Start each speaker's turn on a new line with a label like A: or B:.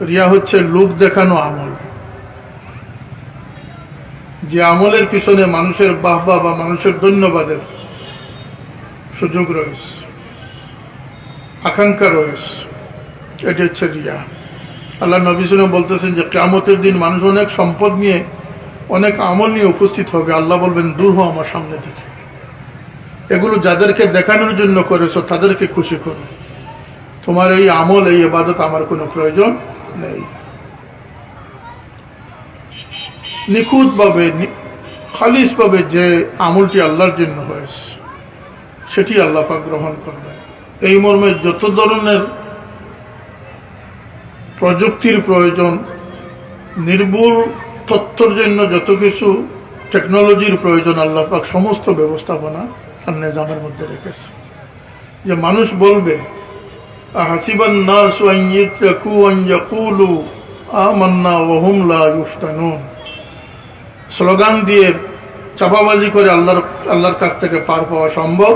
A: রিয়া হচ্ছে লোক দেখানো আমল, যে আমলের পিছনে মানুষের বাহবা বা মানুষের ধন্যবাদের সুযোগ রয়েছে, আকাঙ্ক্ষা রয়েছে, এটা হচ্ছে রিয়া। আল্লাহ নবী সাল্লাল্লাহু আলাইহি ওয়াসাল্লাম বলতেছেন যে কিয়ামতের দিন মানুষ অনেক সম্পদ নিয়ে, অনেক আমল নিয়ে উপস্থিত হবে, আল্লাহ বলবেন দূর হও আমার সামনে থেকে, এগুলো যাদেরকে দেখানোর জন্য করেছো তাদেরকে খুশি করো, তোমার এই আমল এই ইবাদত আমার কোনো প্রয়োজন নেই। নিখুঁতভাবে খালিসভাবে যে আমলটি আল্লাহর জন্য হয়েছে সেটি আল্লাহ পাক গ্রহণ করবেন। এই মর্মে যত ধরনের প্রযুক্তির প্রয়োজন, নির্ভুল তথ্যের জন্য যত কিছু টেকনোলজির প্রয়োজন, আল্লাহ পাক সমস্ত ব্যবস্থাপনা তার নিজামের মধ্যে রেখেছে। যে মানুষ বলবে আহাসিবান নাসু আন ইউতরাকু আন ইয়াকুলু আমান্না ওয়া হুম লা ইফতানুন, স্লোগান দিয়ে চাপাবাজি করে আল্লাহর কাছ থেকে পার পাওয়া সম্ভব?